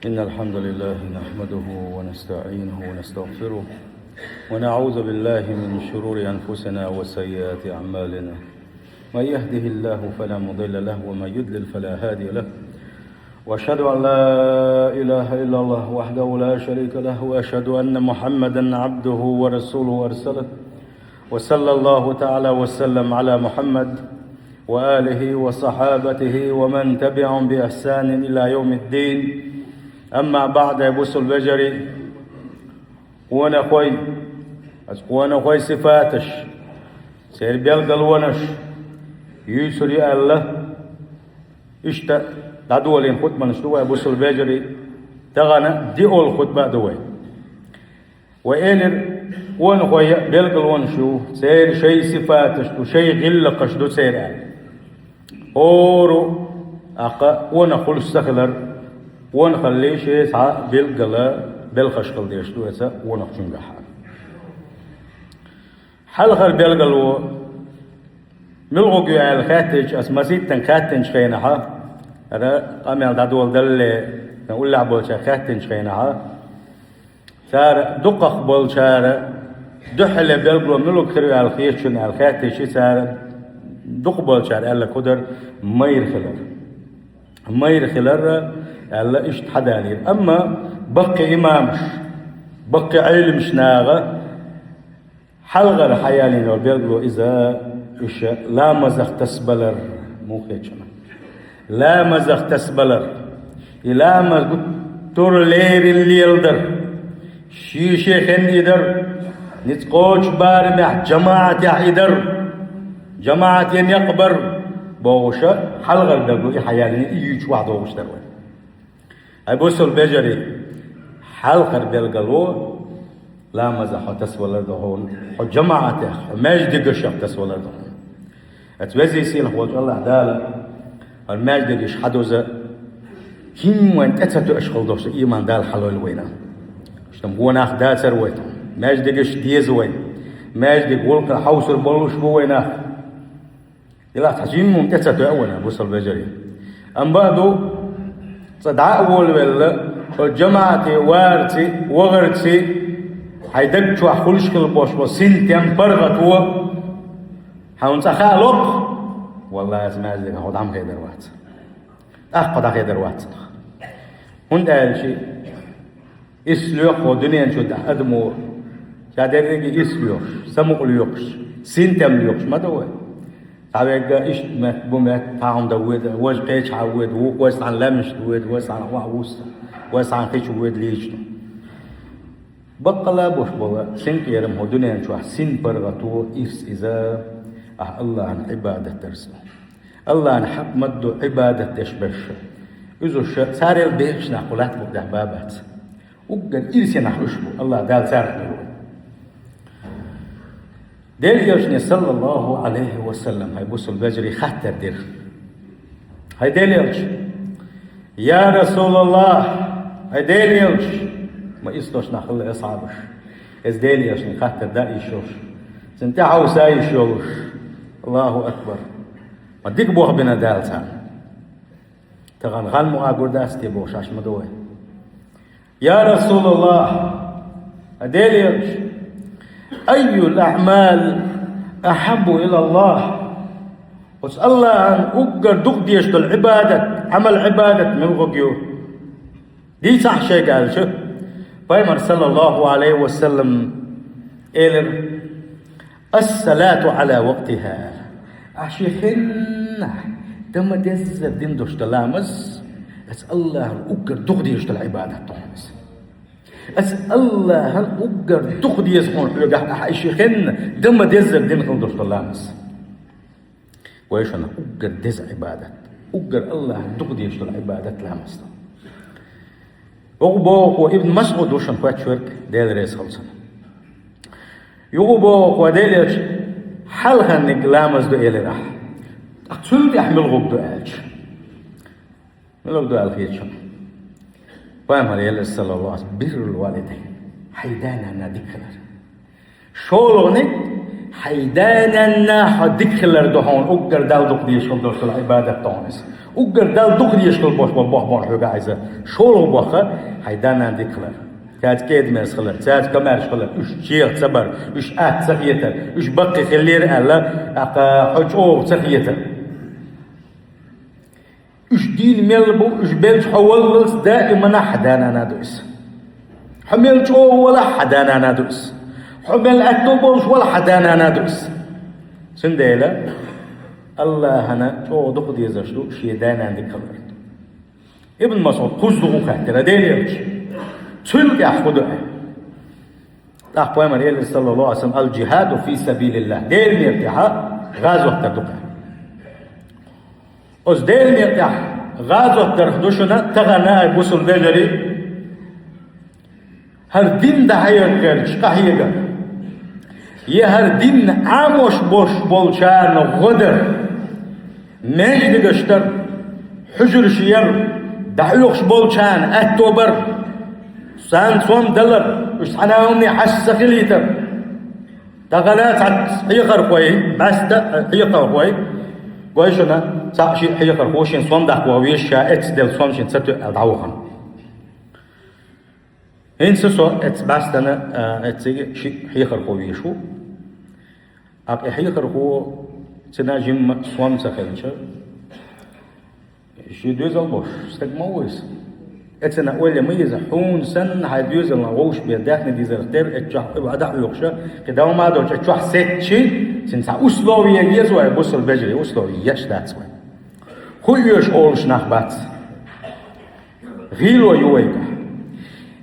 إن الحمد لله نحمده ونستعينه ونستغفره ونعوذ بالله من شرور أنفسنا وسيئات أعمالنا. من يهده الله فلا مضل له ومن يضلل فلا هادي له، وأشهد أن لا إله إلا الله وحده لا شريك له، وأشهد أن محمدا عبده ورسوله أرسله، وصلى الله تعالى وسلم على محمد وآله وصحابته ومن تبعهم بإحسان إلى يوم الدين. أما بعد يبوس البجري وانا خوي صفاتش سير بيلقى الونش يسري الله اشتا دادولين خطبة نشتوى يبوس البجري تغنى دي أول خطبة دوي وإنر وانا خوي بيلقى الونشو سير شي صفاتش وشي غلقش دو سير أورو أقا وانا خلص سخلر ونخلي شيء سا بالقلا بالخشقل ديشتو يسا ونخشون حال حلقر بالقلو ملغو قيا الخاتج اسمسيت تنخاتنج خينها هذا قامل دادول دل نقول لعبول شا خاتنج خينها صار دقق بول شار دحل بالقلو ملغو خريو الخيشن الخاتج صار دق بول شار الا قدر مير خلر الله إشت حدانير. أما بقي إمامش بقي علمش ناغة حلغر حيالين وبيقولوا إذا إيش لا مزخ تسبلر مو خيشنا لا مزخ تسبلر إلا ما قلت تور لير اللي يلدر شيخ يدر نتقوش بارمح جماعة يدر جماعة يقبر بوشة حلغر بيقولوا حيالين يجوا واحد وش دروي أبوس البجري حلقر بالقلو لا مزح تسولر دهون جماعته ماجد قشق تسولر دهون أتوزي سيل هو الله عدالة الماجد قش حدوزة كم وين أتتو أشغل دوش إيمان دال حلول وينا شتم هو ناخ داتر وين ماجد قش ديز وين ماجد قولك حوصر بلوش بو وينا إلا تحجين ممتتتو أولا أبوس البجري أم بعدو صدعاء ولا الجماعة وارتي وغرتي هيدك شو أخلش كل باش وسين تيم برغت هو هونسا خالق والله اسمع ذلك هو دعم غير وقت قد غير وقت هند شيء إسلوق ودنيا شو ده أدمور كادر يجي إسلوق سموق ليوكش سين تيم ليوكش ما دوه عبيك إيش بومت تعهم دوّد وجقيش عود وقوس عن لمش دوّد وقوس عن وعوس وقوس عن خيش وود ليش بقلا بوش بوا سنك يرم هو دنيا شو حسين برغتو إرس إذا الله عن عبادة ترسل الله عن حق مدو عبادة تشبش إذا سار البيش نقولات بقدح بابات وقد إرس نحوش بو الله دال سار ديليوشني صلى الله عليه وسلم هاي بوس البجري خطر دير هاي ديليوش يا رسول الله هاي ديليوش ما يستوش نخل إصعبش إز ديليوشني خطر دا يشوش سنتعو سايشوش الله أكبر ما ديك بوخ بنا دالتان تغن غالمو أقول داستي بوش عش مدوي يا رسول الله هاي ديليوش أي الأعمال أحب إلى الله واسأل الله عن أقر دقديش العبادة عمل عبادة من غقيو دي صح شيء قال شو فايمر صلى الله عليه وسلم إلر الصلاة على وقتها أشيخنا دم دز دين دوش تلامس اسأل الله عن أقر دقديش العبادة تونس أسأل الله هل أقر تخدي يسمون يقع أحيشخن دم دزر دين خلدوش طلامس وإيش أنا أقر دز عبادة أقر الله تخدي يشتغل عبادة لامس يقبوك وابن مسعود وشن فات شرك ديل ريس خلصنا يقبوك وديلش حلها نك لامس دو إلي راح أقتل يحمل غب دو آج ملوك دو آل فاهم عليه صلى الله عليه وسلم بر الوالدين حيدانا ذكر شولونك حيدانا حدكلر دهون أقدر دالدق دي شغل العبادة تونس وقر دال دغري يشغل بوش بوح عايزة شول بوخة هيدانا عندي خلر كات كيد مس خلر تات كمارش خلر وش شيخ صبر وش سخيته وش بقي خلير ألا حج سخيته وش دين ملبو وش بيلش حوللس دائما حدانا نادوس حملش ولا حدانا نادوس حمل أتوبوش ولا حدانا نادوس سنديلا الله هنا شو دخل يزشلو شيء دانا عندك خبر ابن مسعود خذوا خاطر دينيش تلقى خذوا أخوي مريم صلى الله عليه وسلم الجهاد في سبيل الله دير ميرتاح غازو تدقى أز دير ميرتاح غازو تردوشنا تغنى بوسل بجري هر دين ده هيغير شقهيغا هر دين عاموش بوش بولشان غدر مجد قشتر حجر شير دحيوخش بولشان أكتوبر سان صوم دلر وش حناوني حش سخيليتر تغلات حيقر قوي بس حيقر قوي قوي شنا ساشي حيقر قوشين صوم ده قويش شاءت دل صوم شين ستو الدعوهم هين سسو اتباستنا اتسيجي شي حيقر قوي شو أب حيقر قو تناجم صوم سخيلشة شي دوزل بوش استجمويس اتنا أول ميزة حون سن هاي دوزل نغوش بيداخل ديزرتير اتجح وعدا يوخشة كده وما دوش اتجح ست شيء سنسا أسلوبي يجيزوا يبصل بجري أسلوبي يش داتسوا خويش أولش نخبات غيلو يويكا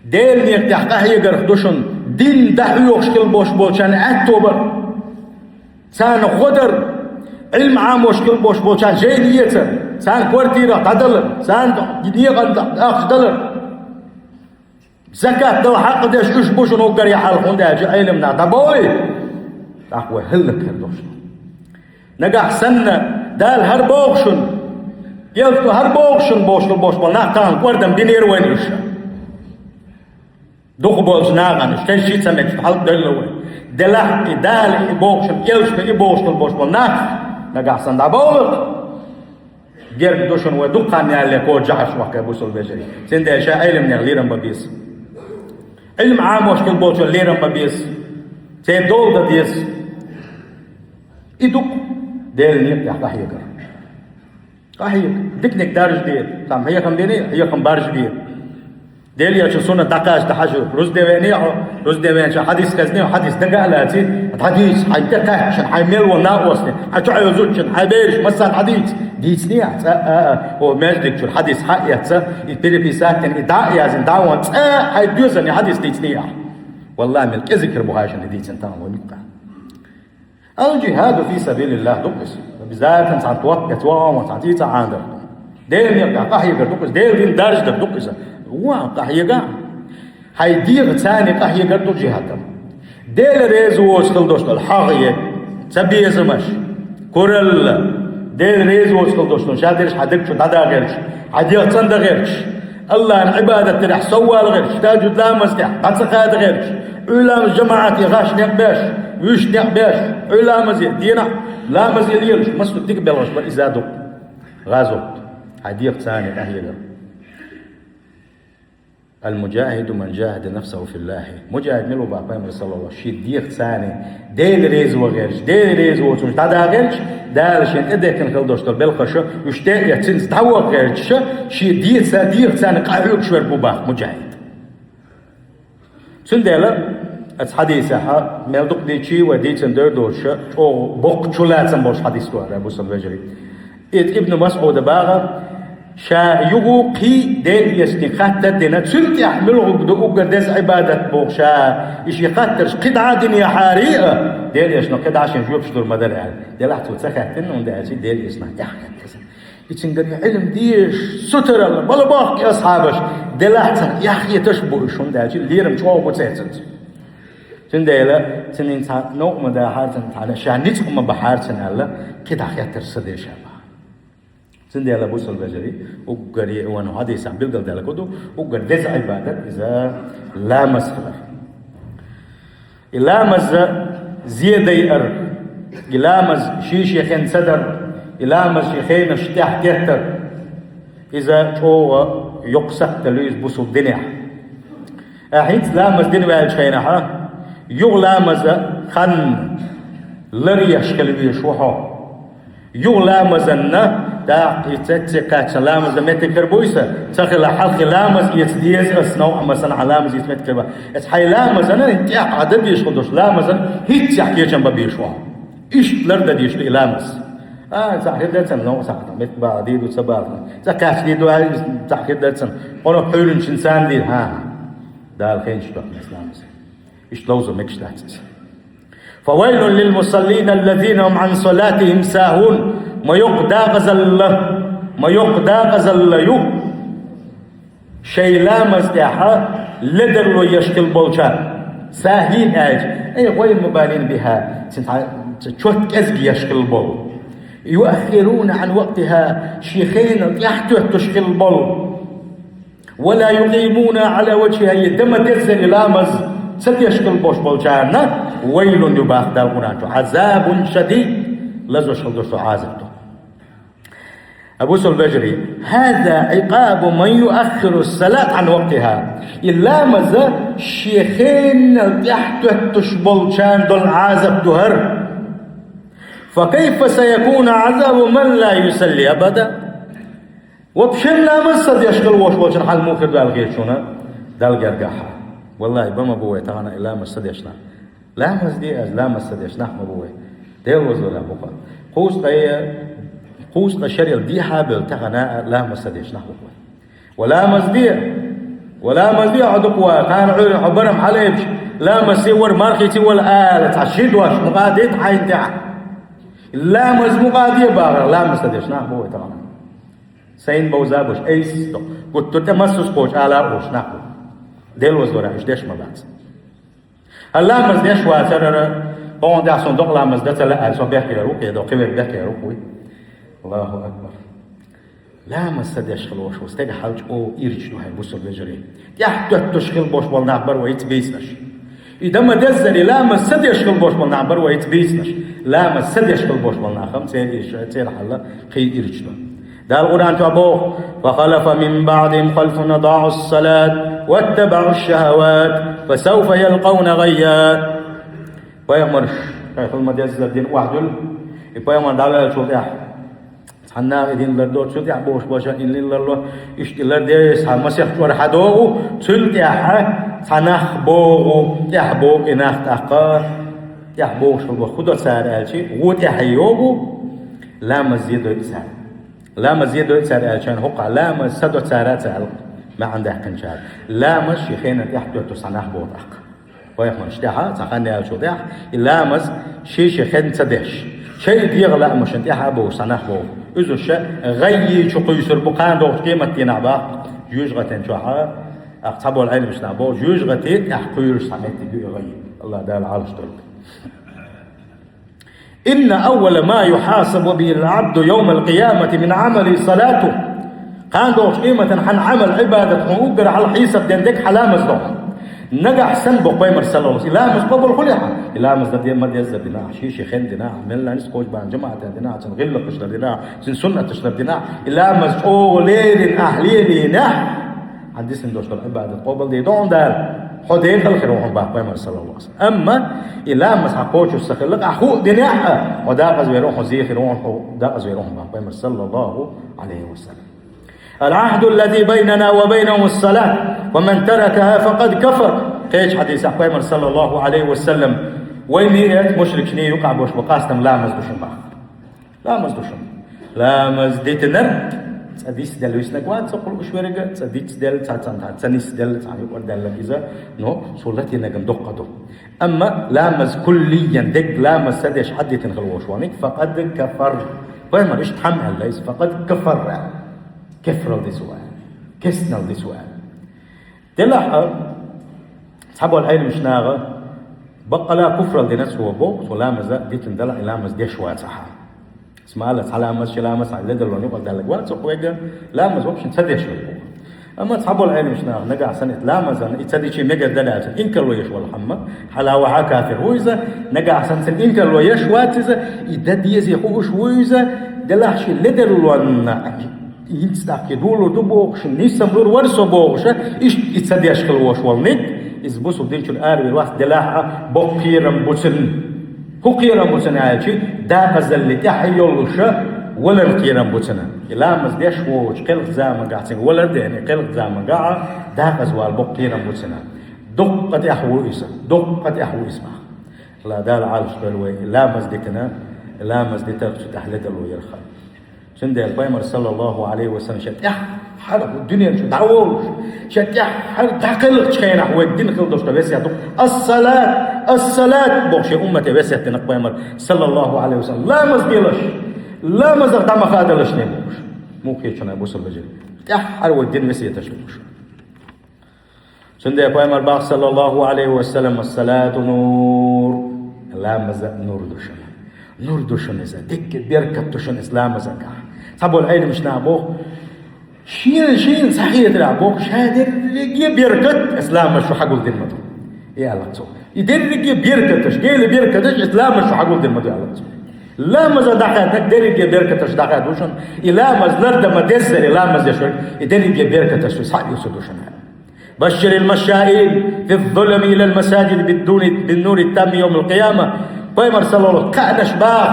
ديل نيك تحقه يقرق دوشن دين دحيوخش كل بوش بوشان أكتوبر سان غدر علم عام وشكل بوش بوشان جينيتر سان كوارتيرا تدلر سان دنيا أخش دلر زكاة دل حق ديش إش بوش نوكر يحالخون داجي علمنا تبوي أخوة هلك هردوشن نقاح سنة دال هربوخشن يلتو هربوخشن بوشكل بوش بول ناقان كواردم دينير وين إشا دوخ بولش ناقان إشتاش شيت سميك شتحال دلوي دلح إدال إبوخشن يلشت إبوشكل بوش بول نقاح سن دابوك جرب دوشن ودقان يالي كو جحش وحكا بوصل بجري سند إشا علم نغليرم ببيس علم عام وشكل بوشن ليرم ببيس سيدول دا ديس إدوك ديل نيك تحقا حيقر قاحيك ديك دارج دير تام هي خم ديني هي خم بارج دير ديل يا شو سنة دقاش تحجر روز ديواني شو حديث كزني وحديث دقا لاتي حديث حيدقا شن حيميل وناقوسني حتوعي زوج شن حيبيرش مسان حديث ديتني هو ماجدك شو الحديث حقيقة يبتدي في ساكن إدعاء يازن دعوان حيدوزني حديث ديتني والله ملك ذكر بهاشن ديتن تام ونبقى الجهاد في سبيل الله دقس بذات ساعات توام وساعتي عاندر ديل يقع قحيقة دقس ديل دارج دقس هو قحيقة حيدير ثاني قحيقة دو جهاد ديل ريزو وصل دوشل حاغية سبيه زمش كورل ديل ريزو وصل دوشل شادرش حدك شو دادا غيرش حديق صند غيرش الله العبادة ترح سوال غيرش تاجد لامس تح قنصقات غيرش علام جماعتي غاش نقباش ويش نقباش علام زي دينا لا مزيل يلش مسلك ديك بلوش بإزادو غازو حديق ثاني قحيقة المجاهد من جاهد نفسه في الله مجاهد ملو بابا صلى الله شي ديق ثاني ديل ريز وغيرش ديل ريز وغيرش تادا غيرش دالشين إديكن خلدوشتر بالخشة يشتاق يتسنس تهوى غيرش شي ديق ثاني قحيق شوير بوباق مجاهد سندالة حديثها ملدق ديشي وديتن دردوش أو بوق شلاتن بوش حديث دوار أبو سلفجري ابن مسعود باغا شا يغو قي ديل يسني خاتر دينا تسلت يحمله بدو قدس عبادة بوق شا إشي خاترش قدعة دنيا حاريقة ديل يسنو قدعة شنجوب شدور مدر يعني ديل أحتو تسخاتن وندعشي ديل يسنو يحكا كذا يتنقري علم ديش ستر الله بلا باق يا أصحابش ديل أحتن يحكي تشبوش وندعشي ليرم شوابو تسيتن سنديلا سنين نوع مداحات على شانيت هم بحارتن الله كده خاطر صدي شبه سنديلا بوصل بجري وقري وانه هذا يسام بيلقى دالا كده وقدس عبادة إذا لامس خبر لامس زيادة لامس شيش يخين صدر لامس يخين اشتاح كهتر إذا شو يقصد تلويز بوسو الدنيا أحيث لامز دين والشينها يغلامز خن لريش كلبي شوحه يغلامزنا دا يتسكات لامز متكر بويسا تخيل حلق لامز يتديز أسنو مثلا علامز يتمتكر بس حي لامز أنا انت عدد يشخدوش لامز هيت يحكي جنب بيشوه إيش لرد ديش لامز تحكي دلتن نو ساعة مت بعديد وسبارنا زكاة ديدو هاي تحكي دلتن قولوا حولنش إنسان دي ده الخين شلون لامز إيش لوزو مكش لاتس فويل للمصلين الذين هم عن صلاتهم ساهون ما يقدا غزل يو شيء لامز تاعها لدر لو يشكل بولشان ساهين اي غير مبالين بها تشوت كزق يشكل بول يؤخرون عن وقتها شيخين يحتوه تشكل بول ولا يقيمون على وجهها يدم تزل لامز ستيشكل بوش بولشان ويل يباخ دالقران عذاب شديد لزوش خلدوش عازبته أبو البجري هذا عقاب من يؤخر الصلاة عن وقتها إلا ماذا شيخين تحت تشبل شان دول عازب تهر فكيف سيكون عذاب من لا يصلي أبدا وبشن لا مصد يشغل وش بولشان حال موخر دال غيشونا دال قرقاحة والله بما بوي تانا إلا مصد يشنا لا مصدي أز لا مصد يشنا مبوي ديل وزولا بقى قوس قشريل دي حابل تغناء لا مصديش نحو ولا مزدي عدقوا كان عوري عبرم حليبش لا مسيور ماركتي والآلة تعشيد واش مقاديت حين تاع لا مقادية باغر لا مصديش نحو تغناء سين بوزابوش ايس قلت تمسس قوش آلا وش نحو ديل وزورا ايش ديش مباكس لا مزديش واترر قوان دع صندوق لا مزدت لا ألسون بيحكي روكي دو قبل بيحكي روكي الله أكبر لا مسد يشغل وش واستجا حاج أو إيرج نوعي بوسو بجري يحتاج تشغل بوش بالنعبر ويتبيسنش إذا ما دزني لا مسد يشغل بوش بالنعبر ويتبيسنش لا مسد يشغل بوش بالنعخم سير حلا خي إيرج نوع ده القرآن تعبوه فخلف من بعدهم خلف ضاعوا الصلاة واتبعوا الشهوات فسوف يلقون غيا ويأمرش كيف المدرسة الدين وحدل يبقى دعلا شو ده حنا إدين لردو شو ده بوش إللي لردو إشتلر ده سامسيح شور حدوه شل ده حناخ بوه يحبوه إناخ تأقى يحبوه شو خدا سار ألشي وود يحيوه لا مزيد إسار لا مزيد إسار ألشان هقع لا مزيد سارات سأل ما عنده كنشار لا مش يخينا يحدو تصناخ بوه تأقى ويحمل اشتاحا تخاني أشو ديح إلا مز شيء خد تدش شيء ديغلا مش انتحا بو صنح بو إذا الشيء غيي شو قيسر بقان دوغت كيمة تنعبا جوج غتين شوحا أقصبوا العلم مش نعبو جوج غتين أحقير صمت غيي الله دال عالش دولك إن أول ما يحاسب به العبد يوم القيامة من عمل صلاته قان دوغت كيمة حن عمل عبادة وقر على حيسب دندك حلامز دوغ نجح سن بقوي مرسل الله لا مش قبل خليها لا مش ده ما دي زدنا شيء خين دنا عملنا نسكوش بان جماعة دنا عشان غير لك دنا عشان سنة تشرب دنا لا مش أولين أهلين نه عندي سندوش بعد قبل دي دون دار حدين الخير وهم بقوي مرسل الله أما إلا مش حقوش السخلق أخو دنا ودا قزويرون زيخرون دا قزويرون بقوي مرسل الله عليه وسلم العهد الذي بيننا وبينهم الصلاة ومن تركها فقد كفر قيش حديث أحبائي صلى الله عليه وسلم وين يأت مشرك شني يقع بوش بقاستم لا مزدوشن بقى لا مزدوشن لا مزديت نرد تديس دل ويسنقوات تقول أشورجة تديس دل تنيس دل تعيق دل إذا نو صلتي نجم دقته أما لا مز كليا دق لا مز سدش حد تنخلوش وانك فقد كفر وين ما إيش تحمل ليس فقد كفر كفر دي سؤال كسنا دي سؤال تلاحظ صحابوا العلم مش ناغة بقى لا كفر دي ناس هو بوك ولا مزا دي تندلع لا مز دي شوية صحا اسمع الله على مز شلا مز على لدر لو نقول دلك ولا تقويجا لا مز وبش نسدي شوية بوك أما صحابوا العلم مش ناغة نقع سنة لا مز يتسدي شيء مجد دلعة إنك لو يشوى الحمى حلاوة كافر هو إذا نقع سنة إنك لو يشوى إذا إذا ديز يخوش وإذا دلعش لدر لو ينستاك يدولو دبوغش نيسم دور ورسو بوغش إيش يتصديش خلوش والنت إذ بوسو دينشو الآر بالواحد دلاعة بقيرم بوسن هو قيرم بوسن عايشي دا غزل اللي تحيولوش ولا القيرم بوسن لا مزديش ووش قلق زامن قاعدين ولا ديني قلق زامن قاعد دا غزوال بقيرم بوسن دقة أحو اسمه لا دال عالش بالوي لا مزدتنا لا مزدتك تحلد الوي الخير شند البيمر صلى الله عليه وسلم شتيح حرب الدنيا شو دعوش شتيح حرب تعقل شينا هو الدين خلدوش بس يا الصلاة بوش أمتي بس يا بيمر صلى الله عليه وسلم لا مزديلش لا مزق دم خادلش نيموش مو كيشنا بوصل بجري شتيح حرب الدين بس يتشلوش شند البيمر باق صلى الله عليه وسلم الصلاة نور لا مزق نور دوشنا نور دوشن إذا دك بيركب دوشن إسلام زكاة سبوا العلم مش نعبوه شين صحيح تلعبوه شادر رجي بيركت إسلام شو حقول دين مدو يا الله تسو يدير رجي بيركتش جيل بيركتش إسلام شو حقول دين مدو يا الله تسو لا مز دقات دير رجي بيركتش دقات دوشن إلا مز لرد ما دسر إلا مز يشر يدير رجي بيركتش صح يسودوشن بشر المشائين في الظلم إلى المساجد بالنور التام يوم القيامة بيمر صلى الله كأن شباغ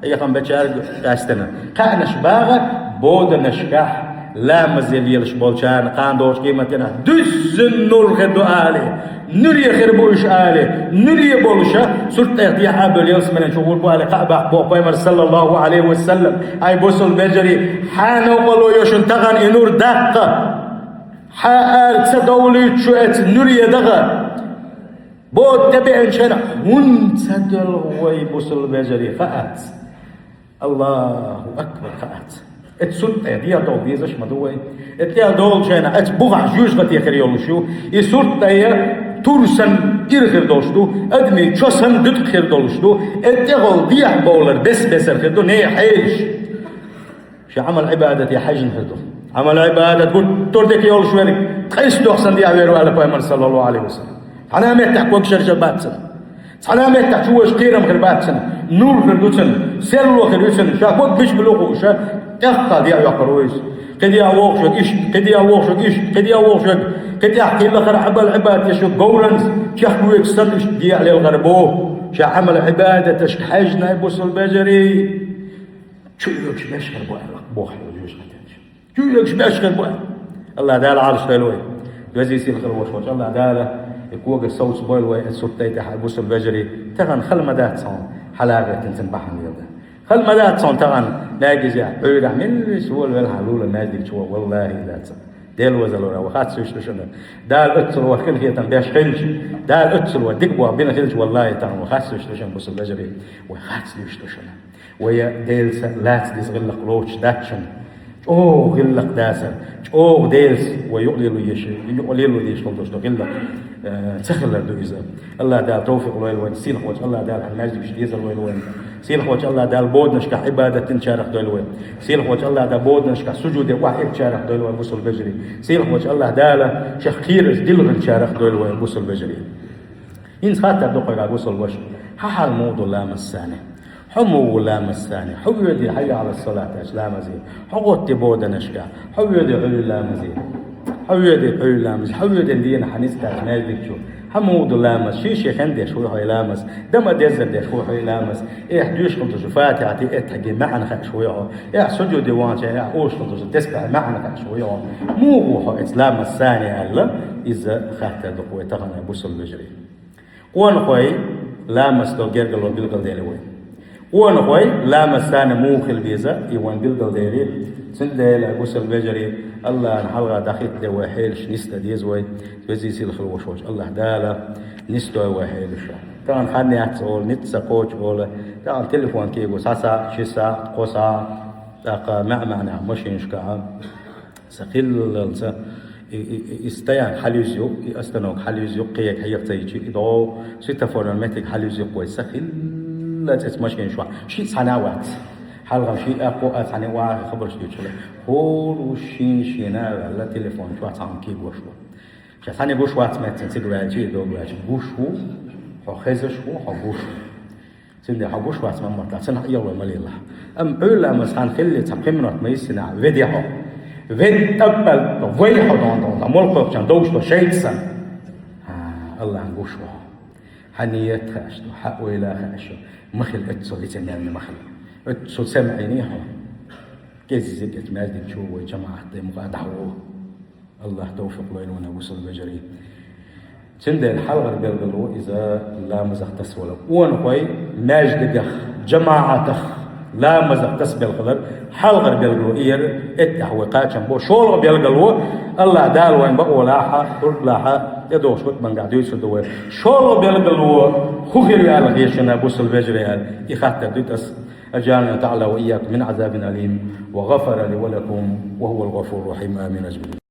أي قام بتشارج أستنا كأن شباغ بود نشكح لا مزيل يلش كان قان دوش قيمتنا دز النور خدو آله نوري خربوش آله نوري بولشة سرت اختيا حابل يلسمن شغول بوالي قابق بو بيمر صلى الله عليه وسلم أي بوصل بجري حانو قلو يوشن تغن إنور دقة حار تدولي شويت نوري دغة بود تبعن شنع منتدل ويبوصل بجري فأت الله أكبر فأت اتسلت ديا دول ديزش مدوي اتيا دول شنع اتبغع جوج غتي خريولو شو يسلت ديا تورسن إرخير دوشتو أدمي تشوسن دت خير دولشتو اتغل ديا بولر بس خيردو ني حيش شو عمل عبادة حج خيردو عمل عبادة تقول تردك يول شويرك تخيس دوحسن ديا ويرو على بيمر صلى الله عليه وسلم أنا متى وقت شرجة باتسن أنا متى شوش قيرم خير باتسن نور خير دوتسن سلو خير دوتسن شاك وقت بيش بلوغو شا تخطى ديا يقرويس قد يوقشك إيش قد يوقشك إيش قد يوقشك قد يحكي لخر عبال عباد يشوف قولنس شخويك سنش ديا على الغربو شا عمل عبادة تشك حجنا يبوصل بجري شو يكش بشغل بوحي وجوش غتاج شو يكش بشغل بوحي الله دال عرش تلوي جزي يصير خير وش الله داله يكوج الصوت بويل ويسوتي تحت بوصل بجري تغن خل مدات صون حلاقة تنسن بحن يدا خل مدات صون تغن لاقي جا عيد عمل شو الحلول الناس دي شو والله لا تصل ديل وزلورا وخات سويش شنو دال اتسل وكل هي تنبيش خلج دال اتسل ودق بين خلج والله تغن وخات سويش شنو بوصل بجري وخات سويش شنو ويا ديل لات دي صغلق روش داكشن أوه غلق داسر أوه ديلس ويقلل ويش يقلل ويش لطش غلق سخر دويزا الله دال توفيق لويل وين سين خوش الله دال المجد بش ديزل ويل وين سين خوش الله دال بود نشكا عبادة تنشارك دويل وين سين خوش الله دال بود نشكا سجود واحد شارك دويل وين بوصل بجري سين خوش الله دال شيخ خيرش دلغن شارك دويل وين بوصل بجري إن خاطر دقيقة بوصل وش حال موضوع لا مسانه حمو ولا مساني حبيدي حي على الصلاة لا مزيد حقوت بودا نشكا حبيدي حلو لا مزيد حبيدي حلو لا مزيد حبيدي دينا حنستا نازلك شو حمود لامس شيء خندي شو هو لامس دم ديزر شو هو لامس إيه حدوش كنت شفاتي عتي إتحجي معنا خش شويه إيه سجود ديوان إيه أوش كنت تسبح معنا خش شويه مو هو إسلام الثاني هلا إذا خدت دقوة تغنى بوصل بجري وان خوي لامس دو جرجل وبيلقل ديلوي وان خوي لامس ثاني موخل بيزا يوان بيلقل ديلي سندل بوصل بجري الله نحلغا دخيت دي وحيلش نستا ديزوي بزي سيل خلوشوش الله دالا نستوى وحيلش كان خاني أتسول نتسا قوش أولا كان تليفون كيبو ساسا شسا قوسا تاقا معنا مشينش كعام سقيل استيان حليزيو استنوك حليزيو قيك هيك تيجي دو سيتا فورماتيك حليزيو كويس سقيل لا تسمشين شو شي سنوات حلقة شيء أقوى ثاني واحد خبر شيء شو هو وشين شينا على تليفون شو عم كي بوشوا شو ثاني بوشوا تمت تقولي دو بوشوا هو خزش هو بوشوا سندي بوشوا تمت مرة سنة يلا مليلا أم أول مثلا خلي تقيمنا ما يصنع فيديو Vet tappel, voi hodon, molko chan dosto sheitsan. Allah ngusho. Haniyat khashto, hawila khasho. مخل اتسو يتمنى مخل اتسو سمعينيها كيزي اتمازد شو جماعة مقادحوه الله توفق لنا وصل بجري تند الحلقة بيلقلو إذا لا مزق تسولا ونقوي ماجد جماعة لا مزق تسبل قدر حلقة بيلقلو إير اتحوقات شنبو شول بيلقلو الله دال وين بقوا لاحا قلت لاحا يدوش وقت من قاعد يسدوا شول بيلقلو خير على غيشنا بوصل بجري إخاطة دوتس أجعلنا تعالى وإياكم من عذاب أليم وغفر لي ولكم وهو الغفور الرحيم آمين أجمعين.